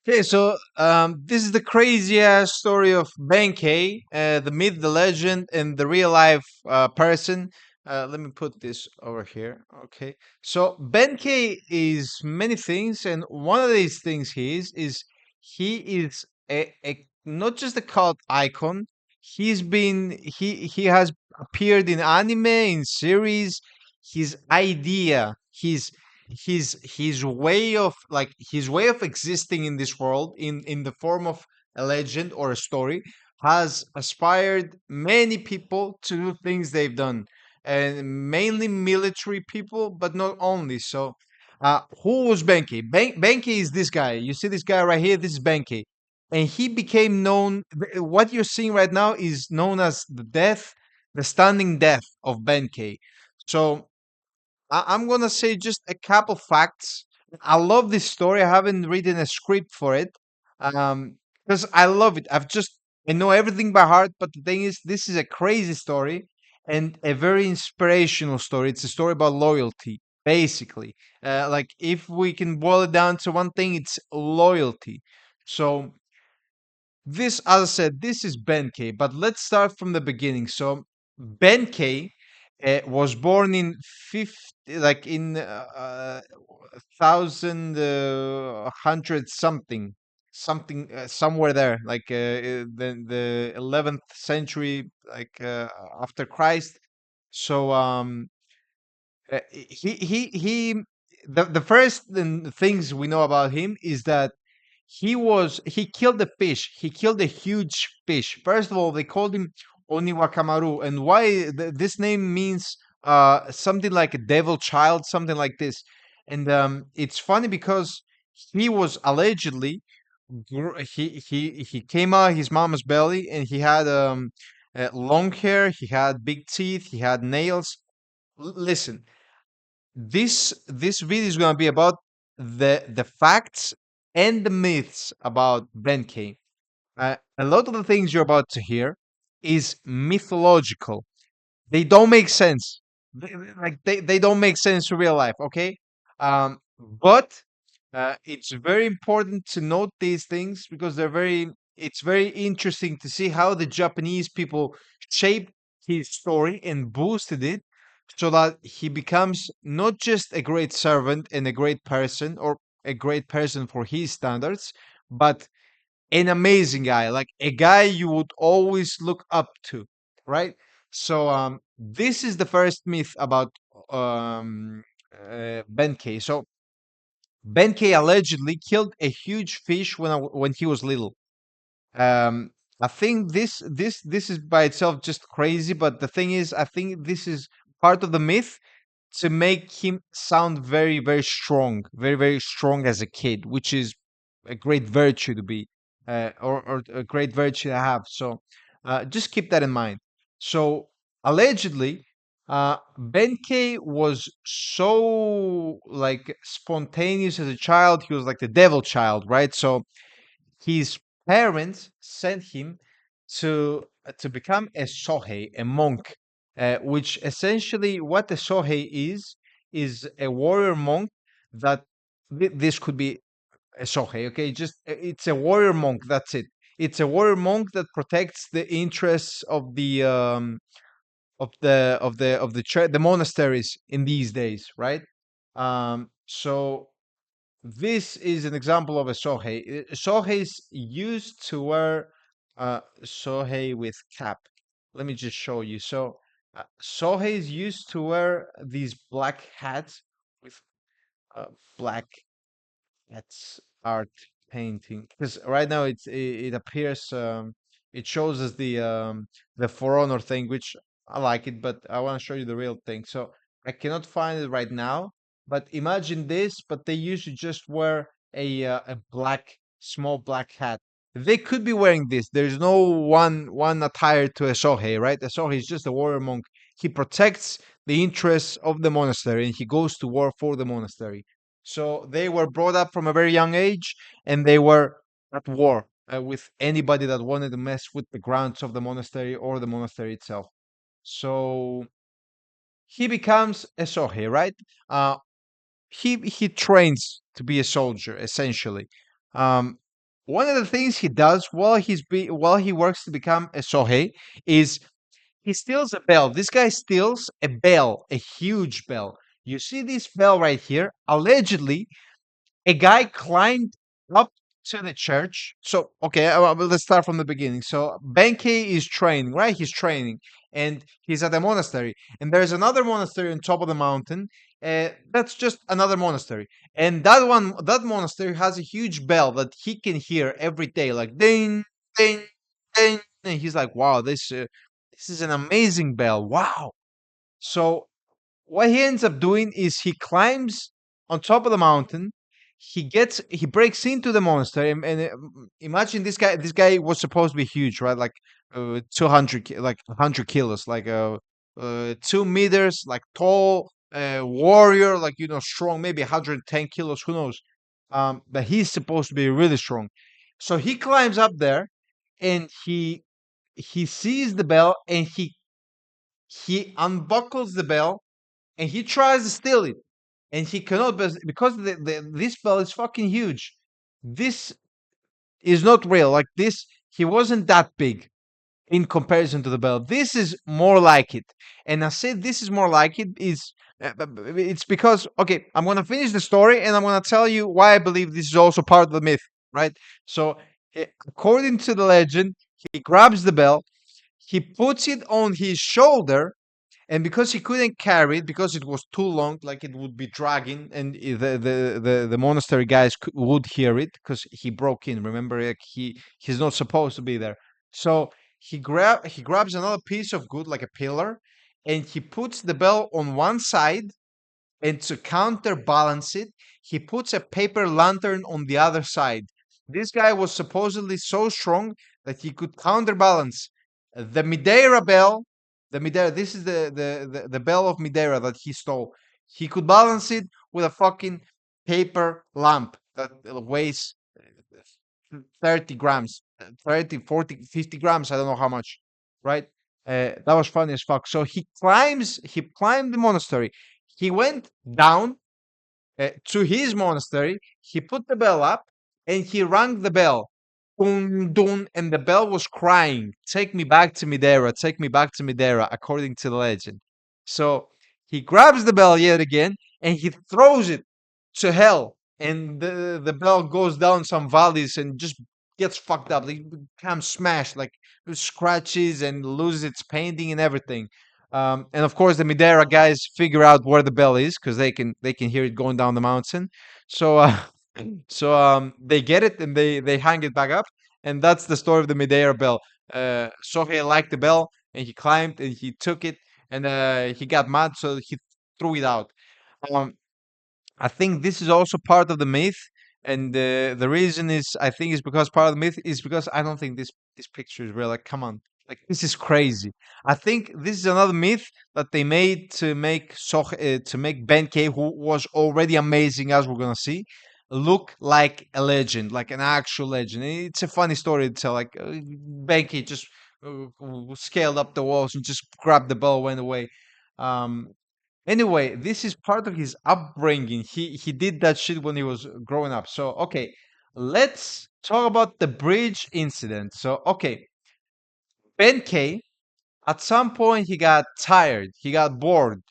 Okay, so this is the crazy ass story of Benkei, the myth, the legend, and the real life person. Let me put this over here. Okay, so Benkei is many things, and one of these things he is a not just a cult icon. He has appeared in anime, in series. His idea, his way of existing in this world in the form of a legend or a story has aspired many people to do things they've done, and mainly military people, but not only. So who was Benkei? Benkei is this guy. You see this guy right here. This is Benkei, and he became known. What you're seeing right now is known as the stunning death of Benkei. So I'm gonna say just a couple facts. I love this story. I haven't written a script for it, because I love it. I know everything by heart. But the thing is, this is a crazy story and a very inspirational story. It's a story about loyalty, basically. Like if we can boil it down to one thing, it's loyalty. So this, as I said, this is Benkei, but let's start from the beginning. So Benkei was born in 50, like in thousand hundred something, somewhere there, like the 11th century, like after Christ. So he the first things we know about him is that he killed a fish. He killed a huge fish. First of all, they called him Oniwakamaru, and why this name means something like a devil child, something like this. And it's funny because he was allegedly he came out of his mama's belly, and he had long hair, he had big teeth, he had nails. Listen, this video is going to be about the facts and the myths about Benkei. A lot of the things you're about to hear is mythological. They don't make sense. They don't make sense in real life. Okay, but it's very important to note these things because they're very. It's very interesting to see how the Japanese people shaped his story and boosted it so that he becomes not just a great servant and a great person, or a great person for his standards, but an amazing guy, like a guy you would always look up to, right? So this is the first myth about Benkei. So Benkei allegedly killed a huge fish when he was little. um I think this is by itself just crazy, but the thing is, I think this is part of the myth to make him sound very, very strong, very, very strong as a kid, which is a great virtue to be, or a great virtue to have. So just keep that in mind. So allegedly, Benkei was so like spontaneous as a child. He was like the devil child, right? So his parents sent him to become a sohei, a monk, which essentially what a sohei is a warrior monk that this could be a sohei. Okay, just it's a warrior monk. That's it. It's a warrior monk that protects the interests of the monasteries in these days, right? So this is an example of a sohei. Soheis used to wear sohei with cap. Let me just show you. So soheis used to wear these black hats with uh, black that's art painting. Because right now it appears it shows us the For Honor thing, which I like it, but I want to show you the real thing. So I cannot find it right now. But imagine this, but they usually just wear a black small black hat. They could be wearing this. There's no one attire to a Sohei, right? A Sohei is just a warrior monk. He protects the interests of the monastery and he goes to war for the monastery. So they were brought up from a very young age, and they were at war with anybody that wanted to mess with the grounds of the monastery or the monastery itself. So he becomes a sohei, right? Uh, he trains to be a soldier essentially. One of the things he does while he works to become a Sohei is he steals a bell. This guy steals a bell, a huge bell. You see this bell right here? Allegedly, a guy climbed up to the church. So, okay, let's start from the beginning. So, Benkei is training, right? He's training and he's at a monastery. And there's another monastery on top of the mountain. That's just another monastery. And that monastery has a huge bell that he can hear every day, like ding, ding, ding. And he's like, wow, this is an amazing bell. Wow. So, what he ends up doing is he climbs on top of the mountain. He breaks into the monastery, and imagine this guy was supposed to be huge, right? Like 200 like 100 kilos, like 2 meters, like tall, warrior, like strong, maybe 110 kilos, who knows. But he's supposed to be really strong. So he climbs up there, and he sees the bell, and he unbuckles the bell, and he tries to steal it, and he cannot, because this bell is fucking huge. This is not real. Like this, he wasn't that big in comparison to the bell. This is more like it, and I said this is more like it is. It's because, okay, I'm gonna finish the story, and I'm gonna tell you why I believe this is also part of the myth, right? So, according to the legend, he grabs the bell, he puts it on his shoulder, and because he couldn't carry it because it was too long, like it would be dragging, and the monastery guys would hear it because he broke in. Remember, like he's not supposed to be there. So he grabs another piece of wood, like a pillar, and he puts the bell on one side, and to counterbalance it, he puts a paper lantern on the other side. This guy was supposedly so strong that he could counterbalance the Mideira bell. The Mideira, this is the bell of Mideira that he stole. He could balance it with a fucking paper lamp that weighs 30 grams, 30, 40, 50 grams. I don't know how much, right? That was funny as fuck. So he climbed the monastery. He went down to his monastery. He put the bell up, and he rang the bell. Dun, dun, and the bell was crying, "Take me back to Midera, take me back to Midera," according to the legend. So he grabs the bell yet again, and he throws it to hell. And the bell goes down some valleys and just gets fucked up. It becomes smashed, like scratches, and loses its painting and everything. And of course, the Midera guys figure out where the bell is because they can hear it going down the mountain. So they get it, and they hang it back up, and that's the story of the Midera bell. Sohei liked the bell, and he climbed, and he took it, and he got mad, so he threw it out. Um, I think this is also part of the myth, and the reason is, I think, is because part of the myth is because I don't think this picture is real. Like, come on, like this is crazy. I think this is another myth that they made to make Benkei, who was already amazing, as we're gonna see, look like a legend, like an actual legend. It's a funny story to tell. Like Benkei just scaled up the walls and just grabbed the bell, went away. Um, Anyway, this is part of his upbringing. He did that shit when he was growing up. So okay, let's talk about the bridge incident. So okay, Ben K. At some point he got tired. He got bored,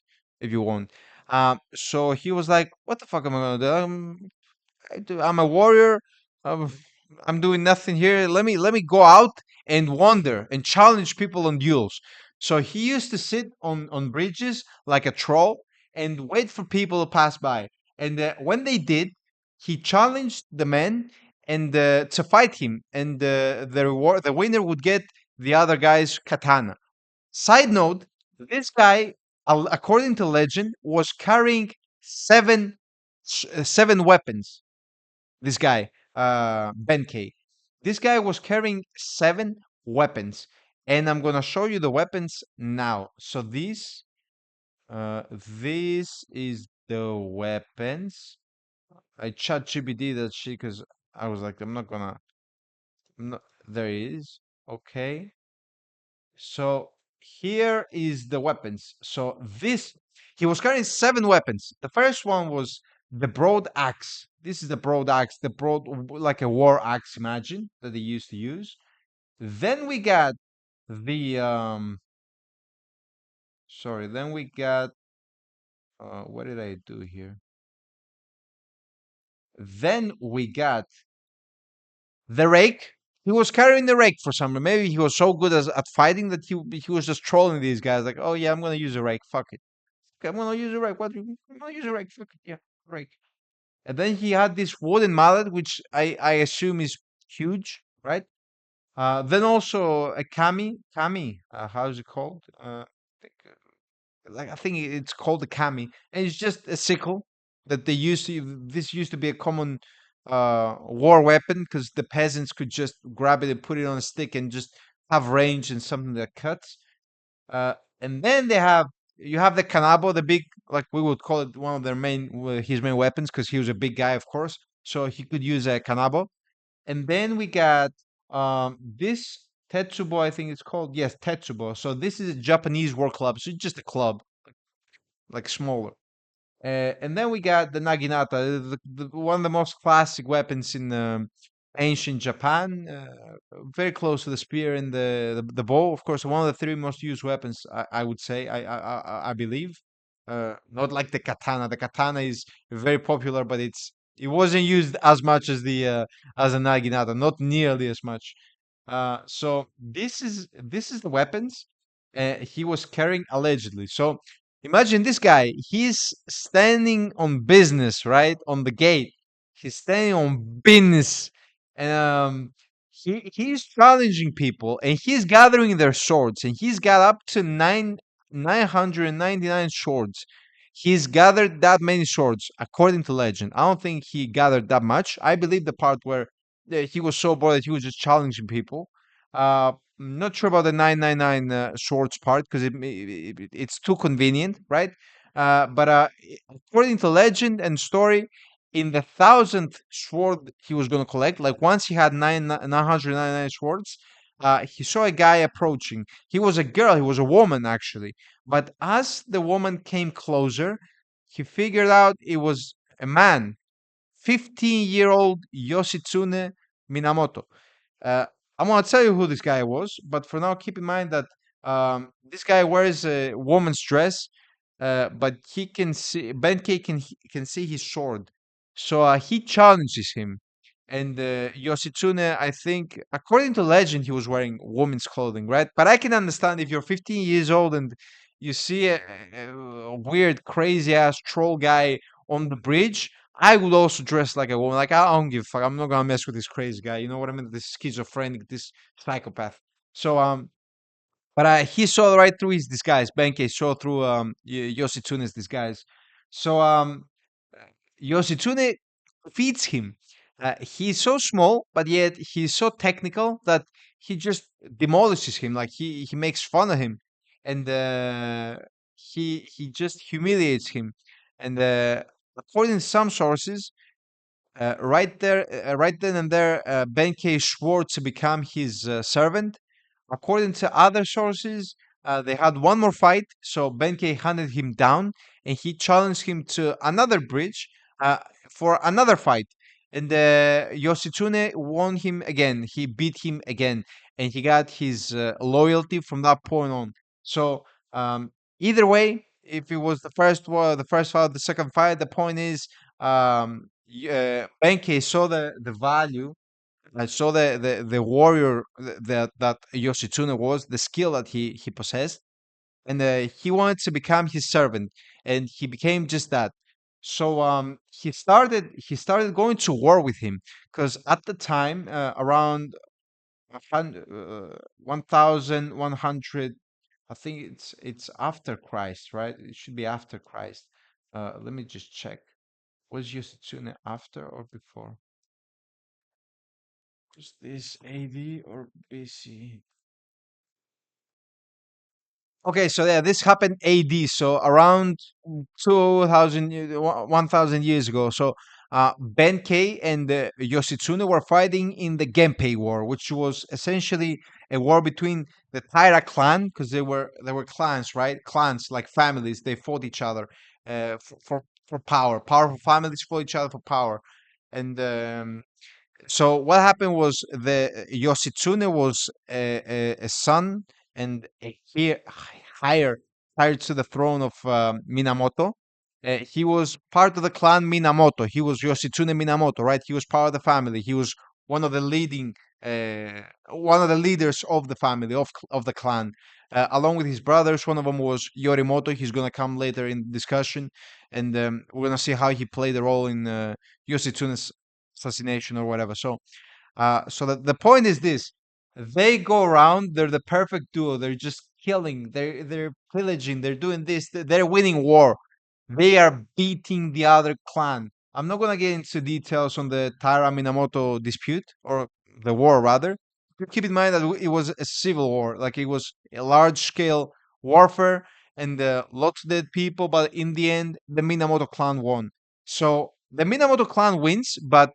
if you want. So he was like, "What the fuck am I gonna do? I'm a warrior. I'm, I'm doing nothing here. Let me go out and wander and challenge people on duels." So he used to sit on bridges like a troll and wait for people to pass by. And when they did, he challenged the men and to fight him. And the winner would get the other guy's katana. Side note: this guy, according to legend, was carrying seven weapons. This guy, Benkei. This guy was carrying seven weapons, and I'm gonna show you the weapons now. So this is the weapons. I chat GBD that shit because I was like, I'm not, there it is. Okay. So here is the weapons. So this he was carrying seven weapons. The first one was the broad axe. This is the broad axe, the broad like a war axe. Imagine that they used to use. Then we got the sorry. Then we got what did I do here? Then we got the rake. He was carrying the rake for some reason. Maybe he was so good at fighting that he was just trolling these guys. Like, oh yeah, I'm gonna use a rake. Fuck it. Okay, I'm gonna use a rake. I'm gonna use a rake. Fuck it. Yeah, rake. And then he had this wooden mallet, which I assume is huge, right? Then also a kami. How's it called? Think, like I think it's called a kami, and it's just a sickle that they used to. This used to be a common war weapon because the peasants could just grab it and put it on a stick and just have range and something that cuts. And then you have the kanabo, the big, like we would call it, one of their his main weapons because he was a big guy, of course, so he could use a kanabo. And then we got this tetsubo, I think it's called. Yes, tetsubo. So this is a Japanese war club. So it's just a club, like smaller. And then we got the naginata, one of the most classic weapons in ancient Japan, very close to the spear and the bow. Of course, one of the three most used weapons, I would say, I believe. Not like the katana. The katana is very popular, but it wasn't used as much as the as a naginata, not nearly as much. So this is the weapons he was carrying allegedly. So imagine this guy. He's standing on business, right on the gate. He's standing on business, and he's challenging people, and he's gathering their swords, and he's got up to 999 swords. He's gathered that many swords, according to legend. I don't think he gathered that much. I believe the part where he was so bored that he was just challenging people. Not sure about the 999 swords part because it's too convenient, right? According to legend and story, in the thousandth sword he was going to collect, like once he had 999 swords, he saw a guy approaching. He was a girl, he was a woman actually. But as the woman came closer, he figured out it was a man, 15-year-old Yoshitsune Minamoto. Uh, I'm gonna tell you who this guy was, but for now, keep in mind that this guy wears a woman's dress, but he can see Benkei can see his sword, so he challenges him. And Yoshitsune, I think, according to legend, he was wearing woman's clothing, right? But I can understand if you're 15 years old and you see a weird, crazy ass troll guy on the bridge. I would also dress like a woman. Like I don't give a fuck. I'm not gonna mess with this crazy guy. You know what I mean? This schizophrenic, this psychopath. So but he saw right through his disguise. Benkei saw through Yoshitsune's disguise. So Yoshitsune feeds him. He's so small, but yet he's so technical that he just demolishes him. Like he makes fun of him, and he just humiliates him. And according to some sources, right then and there, Benkei swore to become his servant. According to other sources, they had one more fight, so Benkei hunted him down and he challenged him to another bridge uh, for another fight. And Yoshitsune won him again. He beat him again, and he got his loyalty from that point on. So either way, if it was the first one, the first fight, the second fight, the point is Benkei saw the value. I saw the warrior that Yoshitsune was, the skill that he possessed, and he wanted to become his servant, and he became just that. So he started going to war with him because at the time around 1,100, I think it's after Christ, right? It should be after Christ. Let me just check. Was Yoshitsune after or before? Was this AD or BC? Okay, so yeah, this happened AD, so around 2000, 1000 years ago. So Benkei and Yoshitsune were fighting in the Genpei War, which was essentially a war between the Taira clan, because they were clans, right? Clans like families. They fought each other for power. Powerful families fought each other for power, and so what happened was the Yoshitsune was a son and a higher hired to the throne of Minamoto. He was part of the clan Minamoto. He was Yoshitsune Minamoto, right? He was part of the family. He was one of the leading, one of the leaders of the family of the clan, along with his brothers. One of them was Yorimoto. He's gonna come later in the discussion, and we're gonna see how he played a role in Yoshitsune's assassination or whatever. So the point is this: they go around. They're the perfect duo. They're just killing. They're pillaging. They're doing this. They're winning war. They are beating the other clan. I'm not gonna get into details on the Taira Minamoto dispute or the war rather. But keep in mind that it was a civil war. Like it was a large scale warfare and lots of dead people. But in the end, the Minamoto clan won. So the Minamoto clan wins, but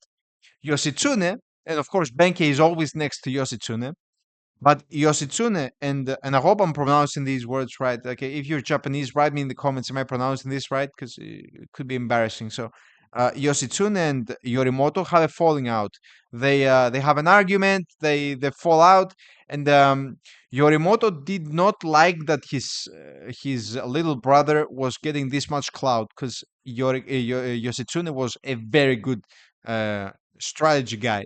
Yoshitsune, and of course Benkei is always next to Yoshitsune, but Yoshitsune and I hope I'm pronouncing these words right. Okay, if you're Japanese, write me in the comments. Am I pronouncing this right? Because it could be embarrassing. So, Yoshitsune and Yorimoto have a falling out. They have an argument. They fall out, and Yorimoto did not like that his little brother was getting this much clout because Yoshitsune was a very good uh, strategy guy.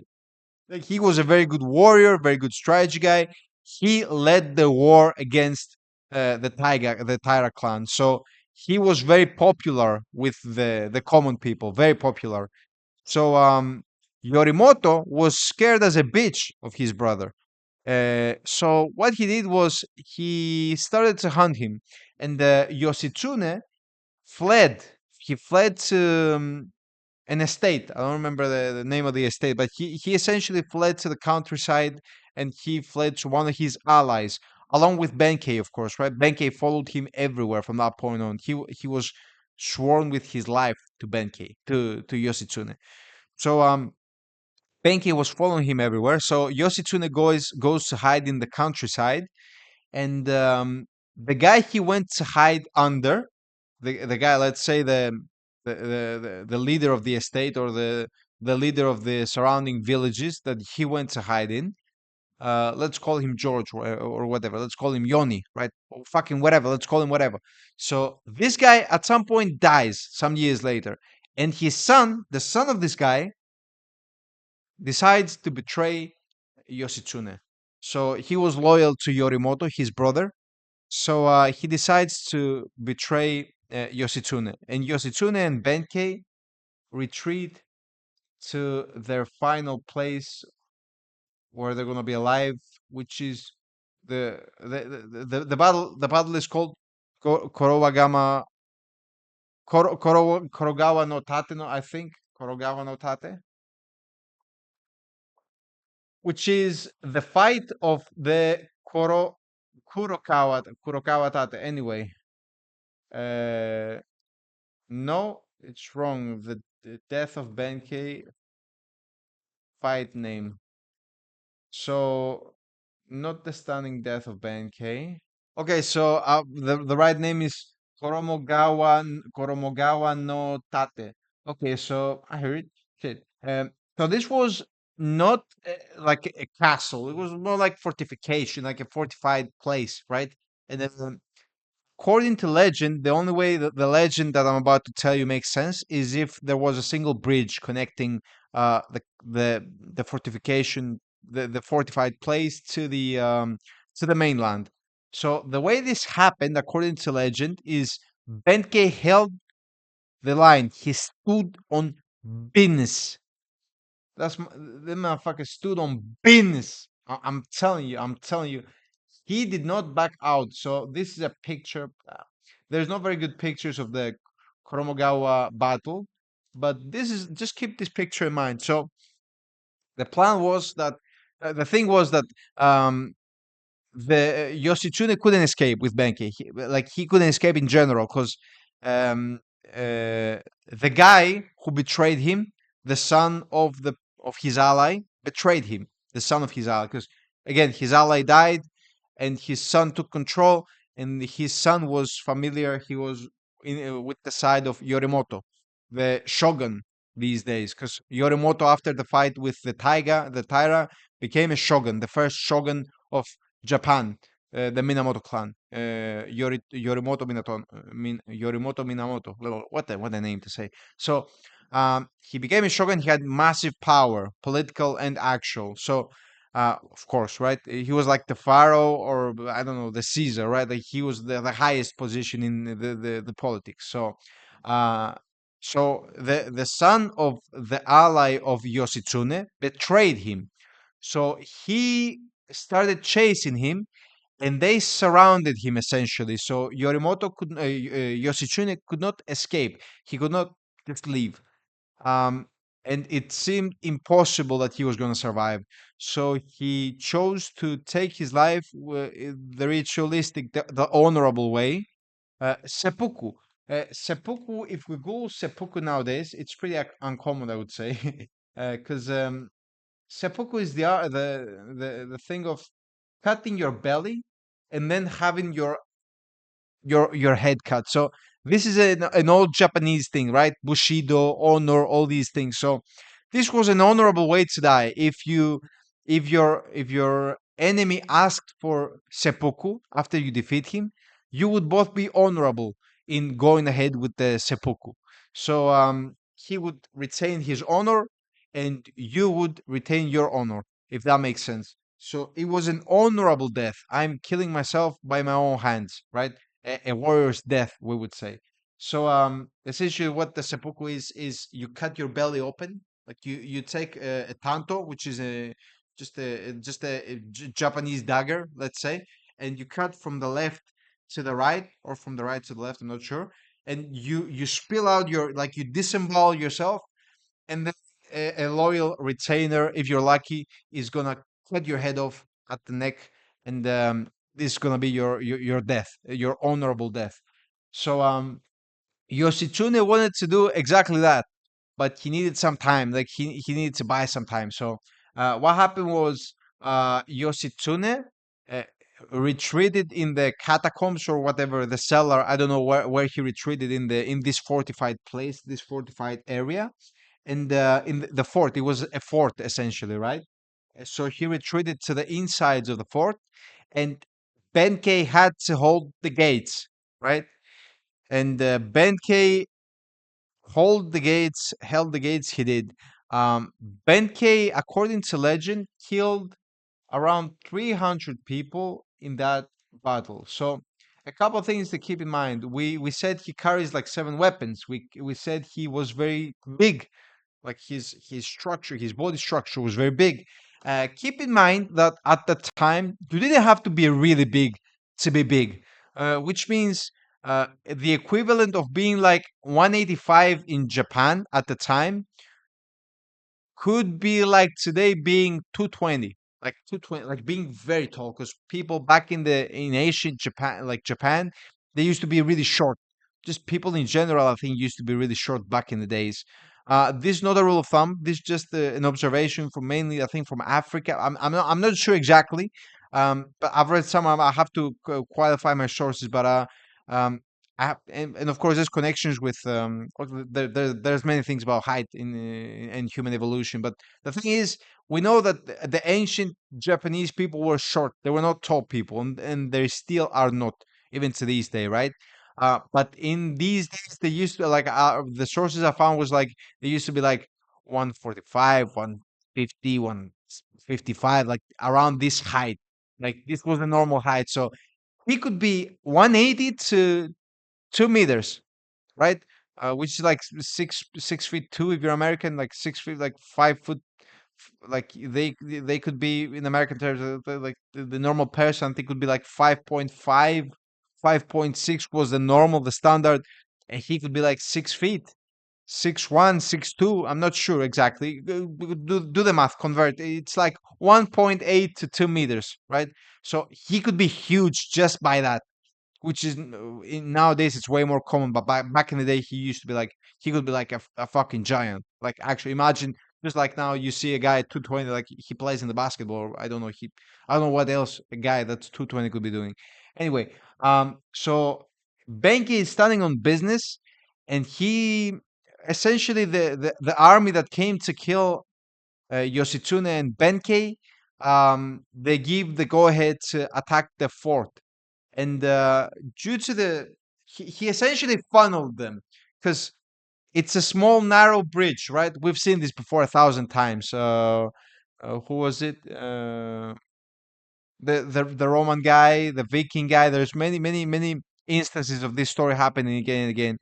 Like he was a very good warrior, very good strategy guy. He led the war against the Taira clan. So he was very popular with the common people, very popular. So Yorimoto was scared as a bitch of his brother. So what he did was he started to hunt him, and Yoshitsune fled. He fled to an estate. I don't remember the name of the estate, but he essentially fled to the countryside and he fled to one of his allies, along with Benkei, of course, right? Benkei followed him everywhere from that point on. He was sworn with his life to Benkei, to Yoshitsune. So Benkei was following him everywhere. So Yoshitsune goes to hide in the countryside, and the guy he went to hide under, the guy, let's say the leader of the estate or the leader of the surrounding villages that he went to hide in. Let's call him George or whatever. Let's call him Yoni, right? Or fucking whatever. Let's call him whatever. So this guy at some point dies some years later, and his son, the son of this guy, decides to betray Yoshitsune. So he was loyal to Yorimoto, his brother, so he decides to betray Yoshitsune, and Yoshitsune and Benkei retreat to their final place where they're gonna be alive, which is the battle. The battle is called Korowagama Korogawa no Tate no, I think Korogawa no Tate, which is the fight of the Kurokawa Tate. Anyway, uh, no, it's wrong. The death of Benkei fight name. So not the stunning death of Benkei. Okay, so the right name is Koromogawa no Tate. Okay, so I heard it. Shit. So this was not like a castle. It was more like fortification, like a fortified place, right? And then according to legend, the only way that the legend that I'm about to tell you makes sense is if there was a single bridge connecting the fortification, the fortified place to the mainland. So the way this happened, according to legend, is Benkei held the line. He stood on business. The motherfucker stood on business. I'm telling you, I'm telling you. He did not back out. So this is a picture. There's not very good pictures of the Koromogawa battle, but this is just keep this picture in mind. So the plan was that the thing was that the Yoshitsune couldn't escape with Benkei. Like he couldn't escape in general because um, the guy who betrayed him, the son of his ally, betrayed him. The son of his ally, because again his ally died, and his son took control, and his son was familiar. He was with the side of Yorimoto. the shogun these days, because Yorimoto, after the fight with the Taira, became a shogun, the first shogun of Japan, the Minamoto clan. Yorimoto Minato, Yorimoto Minamoto. What a name to say. So he became a shogun. He had massive power, political and actual. So of course, right? He was like the pharaoh, or I don't know, the Caesar, right? Like he was the highest position in the politics. Uh, the son of the ally of Yoshitsune betrayed him. So he started chasing him, and they surrounded him essentially. So Yoshitsune could not escape. He could not just leave. Um, and it seemed impossible that he was going to survive. So he chose to take his life the ritualistic, the honorable way, seppuku. Seppuku, if we Google seppuku nowadays, it's pretty uncommon, I would say, because seppuku is the thing of cutting your belly and then having your head cut. So this is an old Japanese thing, right? Bushido, honor, all these things. So this was an honorable way to die. If your enemy asked for seppuku after you defeat him, you would both be honorable in going ahead with the seppuku. So he would retain his honor, and you would retain your honor, if that makes sense. So it was an honorable death. I'm killing myself by my own hands, right? A warrior's death, we would say. So essentially what the seppuku is you cut your belly open, like you take a tanto, which is a Japanese dagger, let's say, and you cut from the left to the right, or from the right to the left, I'm not sure, and you spill out your, like, you disembowel yourself, and then a loyal retainer, if you're lucky, is gonna cut your head off at the neck, and this is gonna be your death, your honorable death. So Yoshitsune wanted to do exactly that, but he needed some time. Like he needed to buy some time. So what happened was Yoshitsune uh, retreated in the catacombs, or whatever, the cellar. I don't know where he retreated in this fortified place, this fortified area, and in the fort. It was a fort essentially, right? So he retreated to the insides of the fort, and Benkei had to hold the gates, right? And Benkei held the gates. He did. Benkei, according to legend, killed around 300 people in that battle. So a couple of things to keep in mind. We said he carries like seven weapons. We said he was very big, like his structure, his body structure was very big. Keep in mind that at the time you didn't have to be really big to be big, which means the equivalent of being like 185 in Japan at the time could be like today being 220, like 220, like being very tall, because people back in ancient Japan, like Japan, they used to be really short. Just people in general, I think, used to be really short back in the days. This is not a rule of thumb. This is just an observation from, mainly, I think, from Africa. I'm not sure exactly, but I've read some. I have to qualify my sources, but um, and of course, there's connections with there's many things about height in human evolution. But the thing is, we know that the ancient Japanese people were short. They were not tall people, and they still are not, even to this day, right? But in these days, they used to, like, the sources I found was like they used to be like 145, 150, 155, like around this height. Like this was the normal height. So he could be 180 to 2 meters, right? Which is like 6 feet two if you're American, like 6 feet, like 5 foot. Like they could be in American terms, like the normal person, I think, could be like 5.5, 5.6 was the normal, the standard, and he could be like 6 feet, 6'1", 6'2". I'm not sure exactly. Do the math, convert. It's like 1.8 to 2 meters, right? So he could be huge just by that, which is nowadays it's way more common. But back in the day, he could be like a fucking giant. Like, actually, imagine, just like now you see a guy at 220, like he plays in the basketball. I don't know what else a guy that's 220 could be doing. Anyway, so Benki is standing on business, and he essentially the army that came to kill Yoshitsune and Benkei. They give the go ahead to attack the fort, and due to he essentially funneled them because it's a small narrow bridge, right? We've seen this before 1,000 times. Who was it? The Roman guy, the Viking guy. There's many instances of this story happening again and again.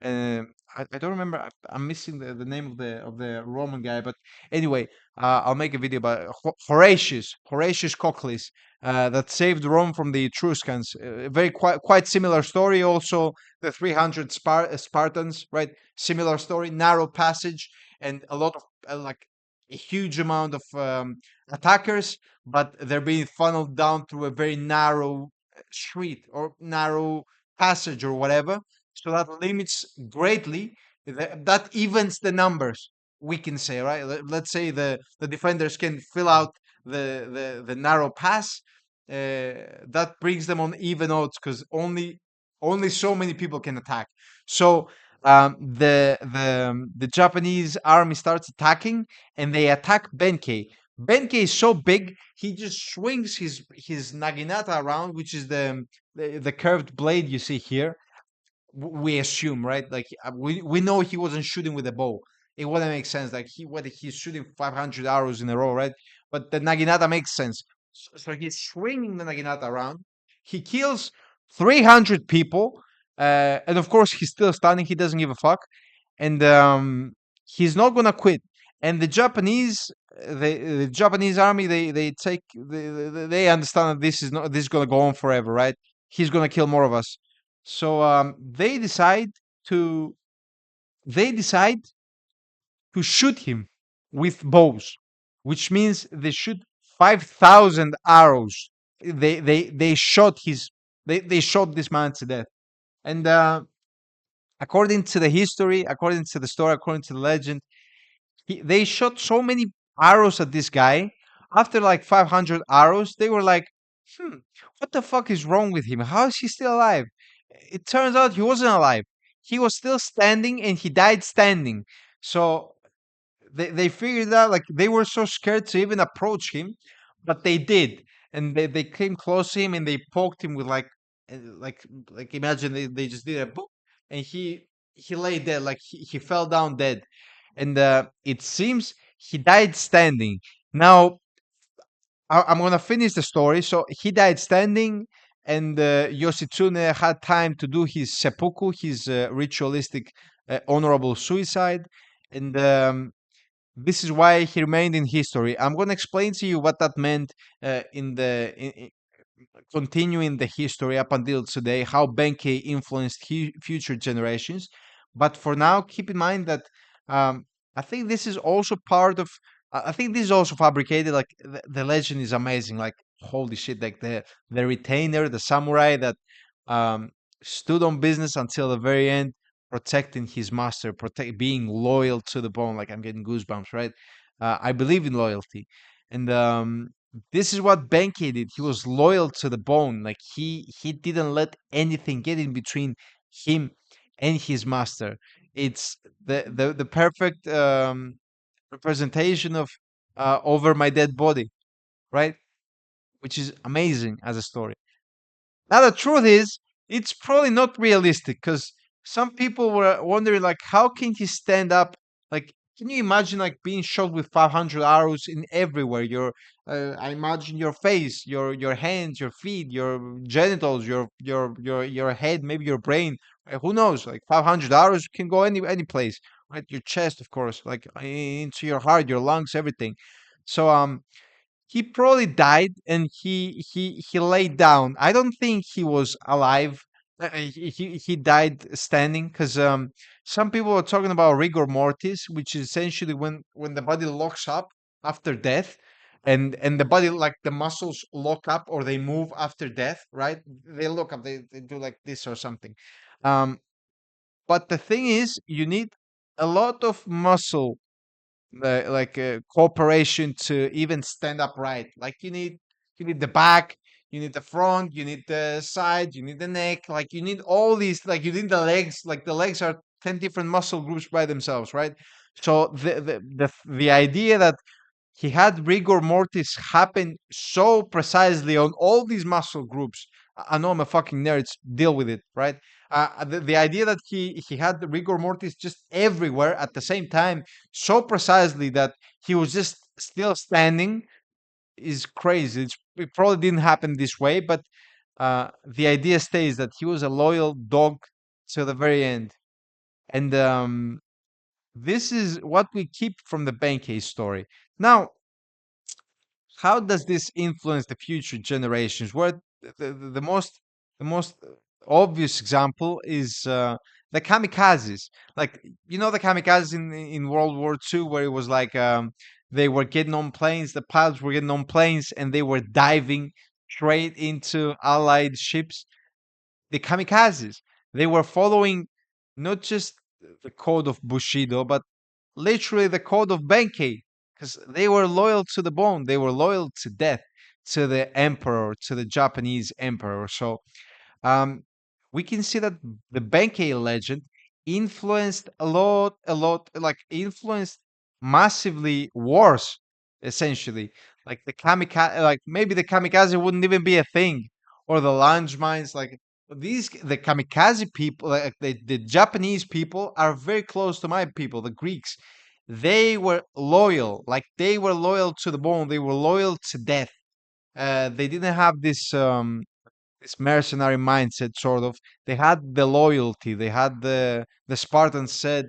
I don't remember. I'm missing the name of the Roman guy, but anyway, I'll make a video about Horatius Cocles, that saved Rome from the Etruscans. Very quite similar story. Also, the 300 Spartans, right? Similar story, narrow passage, and a lot of like a huge amount of attackers, but they're being funneled down through a very narrow street or narrow passage or whatever. So that limits greatly. That evens the numbers. We can say, right? Let's say the defenders can fill out the narrow pass. That brings them on even odds because only so many people can attack. So the Japanese army starts attacking, and they attack Benkei. Benkei is so big, he just swings his naginata around, which is the curved blade you see here. We assume, right? Like we know he wasn't shooting with a bow. It wouldn't make sense. Like whether he's shooting 500 arrows in a row, right? But the naginata makes sense. So he's swinging the naginata around. He kills 300 people, and of course he's still standing. He doesn't give a fuck, and he's not gonna quit. And the Japanese army, they understand that this is gonna go on forever, right? He's gonna kill more of us. So to they decide to shoot him with bows, which means they shoot 5,000 arrows. They shot they shot this man to death. And according to the history, according to the story, according to the legend, they shot so many arrows at this guy. After like 500 arrows, they were like, what the fuck is wrong with him? How is he still alive? It turns out he wasn't alive. He was still standing and he died standing. So they figured out, like, they were so scared to even approach him, but they did. And they came close to him and they poked him with uh, like imagine they just did a boop, and he lay dead, like he fell down dead. And it seems he died standing. Now I'm gonna finish the story. So he died standing, and Yoshitsune had time to do his seppuku, his ritualistic, honorable suicide, and this is why he remained in history. I'm gonna explain to you what that meant in continuing the history up until today, how Benkei influenced future generations. But for now, keep in mind that um, I think this is also part of. I think this is also fabricated. Like the legend is amazing. Like holy shit! Like the retainer, the samurai that um, stood on business until the very end, protecting his master, being loyal to the bone. Like I'm getting goosebumps, right? I believe in loyalty, and this is what Benkei did. He was loyal to the bone. Like he didn't let anything get in between him and his master. It's the perfect representation of over my dead body, right? Which is amazing as a story. Now the truth is, it's probably not realistic because some people were wondering, like, how can he stand up? Like, can you imagine like being shot with 500 arrows in everywhere? I imagine your face, your hands, your feet, your genitals, your head, maybe your brain. Who knows? Like 500 arrows can go any place, right? Your chest, of course, like into your heart, your lungs, everything. So he probably died and he laid down. I don't think he was alive. He died standing because some people are talking about rigor mortis, which is essentially when the body locks up after death, and the body, like the muscles lock up or they move after death, right? They look up, they do like this or something. Um, but the thing is, you need a lot of muscle, cooperation to even stand upright. Like you need the back, you need the front, you need the side, you need the neck. Like you need all these. Like you need the legs. Like the legs are 10 different muscle groups by themselves, right? So the idea that he had rigor mortis happen so precisely on all these muscle groups. I know I'm a fucking nerd. Deal with it, right? The idea that he had the rigor mortis just everywhere at the same time, so precisely that he was just still standing, is crazy. It probably didn't happen this way, but the idea stays that he was a loyal dog to the very end. And this is what we keep from the Benkei story. Now, how does this influence the future generations? Where the most obvious example is the kamikazes. Like, the kamikazes in World War II, where it was like, they were getting on planes, the pilots were getting on planes, and they were diving straight into Allied ships. The kamikazes, they were following not just the code of Bushido, but literally the code of Benkei, because they were loyal to the bone. They were loyal to death, to the emperor, to the Japanese emperor. So um, we can see that the Benkei legend influenced a lot, like influenced massively wars, essentially. Like the kamikaze, like maybe the kamikaze wouldn't even be a thing, or the landmines. Like the kamikaze people, like the Japanese people, are very close to my people, the Greeks. They were loyal, like they were loyal to the bone. They were loyal to death. They didn't have this mercenary mindset, sort of. They had the loyalty. They had the Spartans said,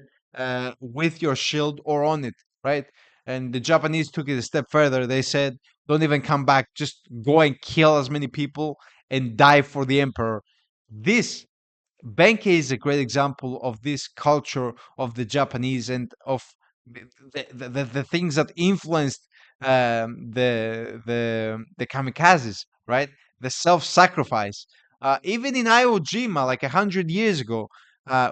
with your shield or on it, right? And the Japanese took it a step further. They said, don't even come back, just go and kill as many people and die for the emperor. This Benkei is a great example of this culture of the Japanese, and of the things that influenced the kamikazes, right? The self-sacrifice. Even in Iwo Jima, like 100 years ago,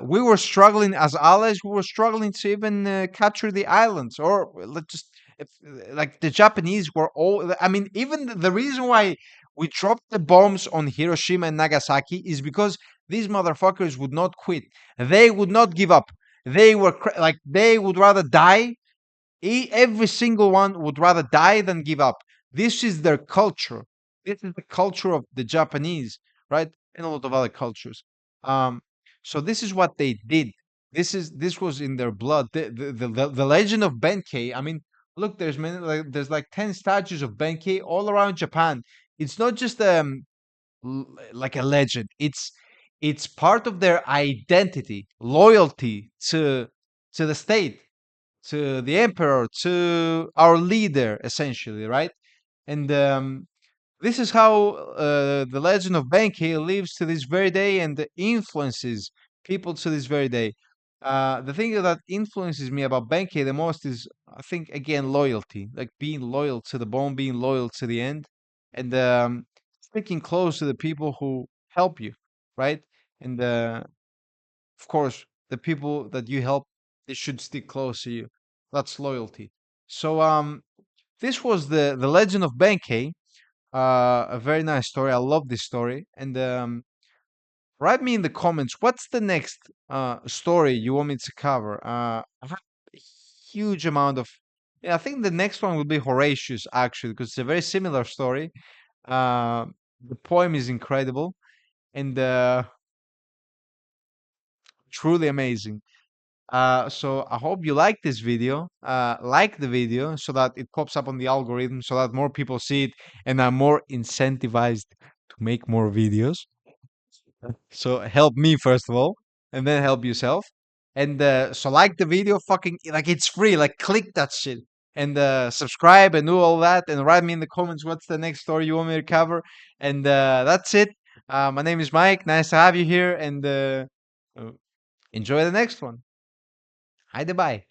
we were struggling as allies. We were struggling to even capture the islands, or let's just if, like the Japanese were all. I mean, even the reason why we dropped the bombs on Hiroshima and Nagasaki is because these motherfuckers would not quit. They would not give up. They were like they would rather die. Every single one would rather die than give up. This is their culture. This is the culture of the Japanese, right? And a lot of other cultures. Um, so this is what they did. This was in their blood. The legend of Benkei. I mean, look, there's like 10 statues of Benkei all around Japan. It's not just like a legend. It's part of their identity, loyalty to the state, to the emperor, to our leader, essentially, right? And this is how the legend of Benkei lives to this very day and influences people to this very day. The thing that influences me about Benkei the most is, I think, again, loyalty, like being loyal to the bone, being loyal to the end, and sticking close to the people who help you, right? And of course, the people that you help, they should stick close to you. That's loyalty. So this was the legend of Benkei. A very nice story. I love this story. And write me in the comments, what's the next story you want me to cover? I have a huge amount of. Yeah, I think the next one will be Horatius, actually, because it's a very similar story. Uh, the poem is incredible and truly amazing. So I hope you like this video. Like the video so that it pops up on the algorithm, so that more people see it and are more incentivized to make more videos. So help me first of all, and then help yourself. And so like the video, fucking like it's free. Like click that shit and subscribe and do all that, and write me in the comments what's the next story you want me to cover. And that's it. My name is Mike. Nice to have you here, and enjoy the next one. Hi, bye.